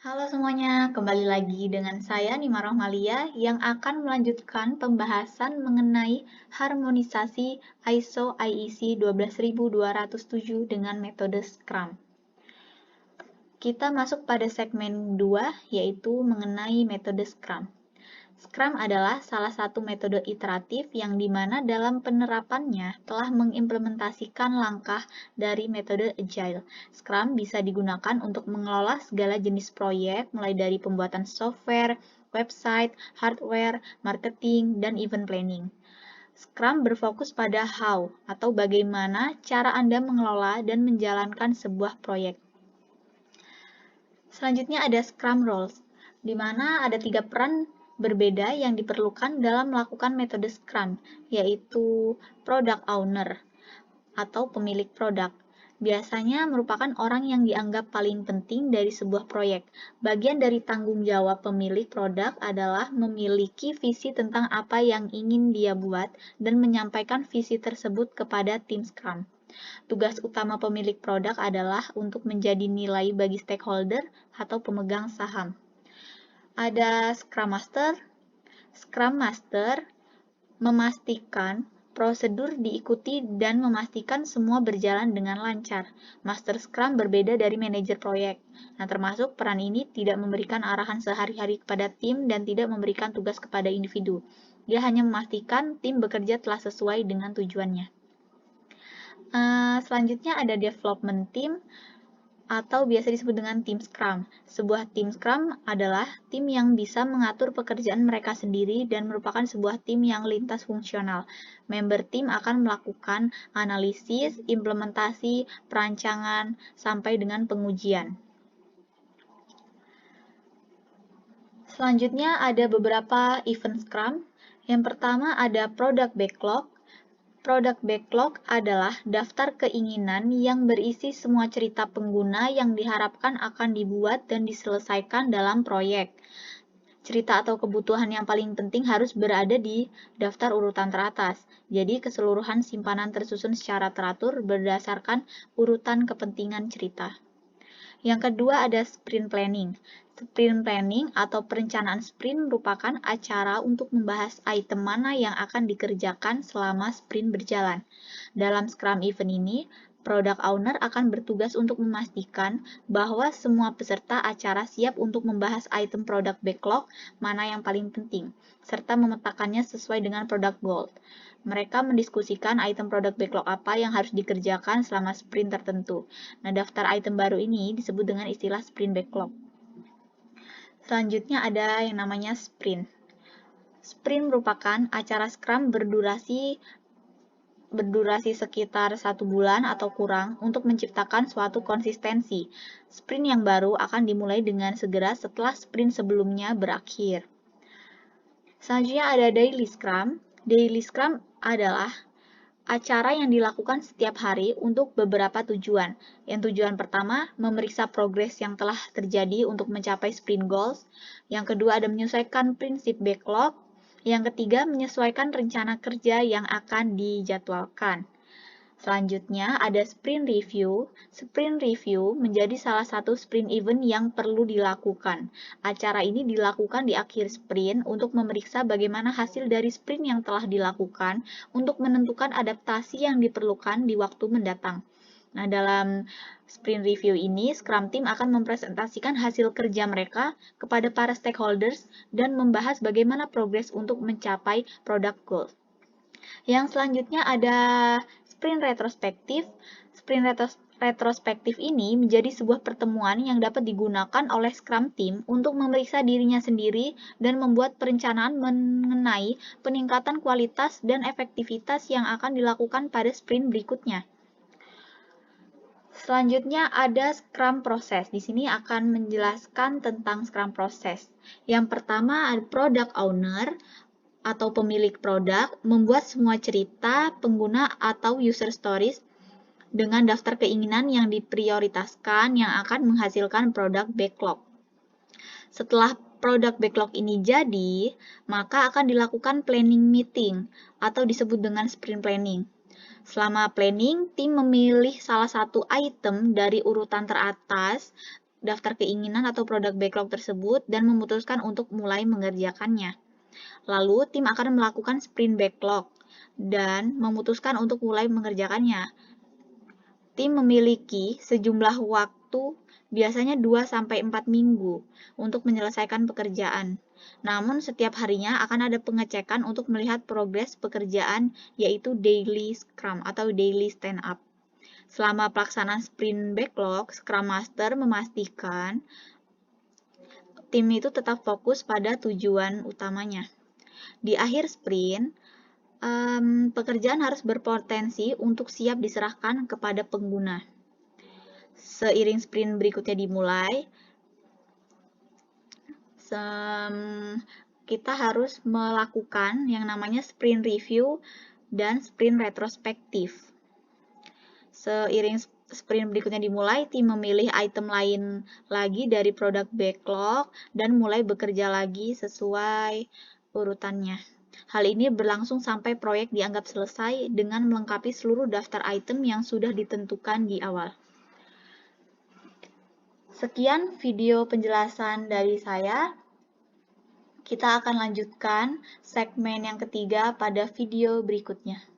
Halo semuanya, kembali lagi dengan saya Nima Rohmalia yang akan melanjutkan pembahasan mengenai harmonisasi ISO IEC 12207 dengan metode Scrum. Kita masuk pada segmen 2, yaitu mengenai metode Scrum. Scrum adalah salah satu metode iteratif yang dimana dalam penerapannya telah mengimplementasikan langkah dari metode Agile. Scrum bisa digunakan untuk mengelola segala jenis proyek, mulai dari pembuatan software, website, hardware, marketing, dan event planning. Scrum berfokus pada how atau bagaimana cara Anda mengelola dan menjalankan sebuah proyek. Selanjutnya ada Scrum Roles, di mana ada 3 peran berbeda yang diperlukan dalam melakukan metode Scrum, yaitu Product Owner atau pemilik produk. Biasanya merupakan orang yang dianggap paling penting dari sebuah proyek. Bagian dari tanggung jawab pemilik produk adalah memiliki visi tentang apa yang ingin dia buat dan menyampaikan visi tersebut kepada tim Scrum. Tugas utama pemilik produk adalah untuk menjadi nilai bagi stakeholder atau pemegang saham. Ada Scrum Master. Scrum Master memastikan prosedur diikuti dan memastikan semua berjalan dengan lancar. Master Scrum berbeda dari manajer proyek. Nah, termasuk peran ini tidak memberikan arahan sehari-hari kepada tim dan tidak memberikan tugas kepada individu. Dia hanya memastikan tim bekerja telah sesuai dengan tujuannya. Selanjutnya ada development team atau biasa disebut dengan tim Scrum. Sebuah tim Scrum adalah tim yang bisa mengatur pekerjaan mereka sendiri dan merupakan sebuah tim yang lintas fungsional. Member tim akan melakukan analisis, implementasi, perancangan, sampai dengan pengujian. Selanjutnya ada beberapa event Scrum. Yang pertama ada Product Backlog. Product backlog adalah daftar keinginan yang berisi semua cerita pengguna yang diharapkan akan dibuat dan diselesaikan dalam proyek. Cerita atau kebutuhan yang paling penting harus berada di daftar urutan teratas. Jadi, keseluruhan simpanan tersusun secara teratur berdasarkan urutan kepentingan cerita. Yang kedua ada sprint planning. Sprint planning atau perencanaan sprint merupakan acara untuk membahas item mana yang akan dikerjakan selama sprint berjalan. Dalam Scrum event ini, Product Owner akan bertugas untuk memastikan bahwa semua peserta acara siap untuk membahas item product backlog mana yang paling penting, serta memetakannya sesuai dengan product goal. Mereka mendiskusikan item product backlog apa yang harus dikerjakan selama sprint tertentu. Nah, daftar item baru ini disebut dengan istilah sprint backlog. Selanjutnya ada yang namanya sprint. Sprint merupakan acara Scrum berdurasi sekitar 1 bulan atau kurang untuk menciptakan suatu konsistensi. Sprint yang baru akan dimulai dengan segera setelah sprint sebelumnya berakhir. Selanjutnya ada Daily Scrum. Daily Scrum adalah acara yang dilakukan setiap hari untuk beberapa tujuan. Yang tujuan pertama, memeriksa progres yang telah terjadi untuk mencapai sprint goals. Yang kedua, ada menyesuaikan prinsip backlog. Yang ketiga, menyesuaikan rencana kerja yang akan dijadwalkan. Selanjutnya, ada sprint review. Sprint review menjadi salah satu sprint event yang perlu dilakukan. Acara ini dilakukan di akhir sprint untuk memeriksa bagaimana hasil dari sprint yang telah dilakukan untuk menentukan adaptasi yang diperlukan di waktu mendatang. Nah, dalam sprint review ini, Scrum Team akan mempresentasikan hasil kerja mereka kepada para stakeholders dan membahas bagaimana progres untuk mencapai product goal. Yang selanjutnya ada sprint retrospektif. Sprint retrospektif ini menjadi sebuah pertemuan yang dapat digunakan oleh Scrum Team untuk memeriksa dirinya sendiri dan membuat perencanaan mengenai peningkatan kualitas dan efektivitas yang akan dilakukan pada sprint berikutnya. Selanjutnya ada Scrum Process. Di sini akan menjelaskan tentang Scrum Process. Yang pertama ada Product Owner atau pemilik produk membuat semua cerita pengguna atau user stories dengan daftar keinginan yang diprioritaskan yang akan menghasilkan produk backlog. Setelah produk backlog ini jadi, maka akan dilakukan planning meeting atau disebut dengan sprint planning. Selama planning, tim memilih salah satu item dari urutan teratas daftar keinginan atau produk backlog tersebut dan memutuskan untuk mulai mengerjakannya. Lalu, tim akan melakukan sprint backlog dan memutuskan untuk mulai mengerjakannya. Tim memiliki sejumlah waktu, biasanya 2-4 minggu, untuk menyelesaikan pekerjaan. Namun, setiap harinya akan ada pengecekan untuk melihat progres pekerjaan, yaitu daily scrum atau daily stand-up. Selama pelaksanaan sprint backlog, Scrum Master memastikan tim itu tetap fokus pada tujuan utamanya. Di akhir sprint, pekerjaan harus berpotensi untuk siap diserahkan kepada pengguna. Seiring sprint berikutnya dimulai, kita harus melakukan yang namanya sprint review dan sprint retrospektif. Seiring sprint berikutnya dimulai, tim memilih item lain lagi dari produk backlog dan mulai bekerja lagi sesuai urutannya. Hal ini berlangsung sampai proyek dianggap selesai dengan melengkapi seluruh daftar item yang sudah ditentukan di awal. Sekian video penjelasan dari saya. Kita akan lanjutkan segmen yang ketiga pada video berikutnya.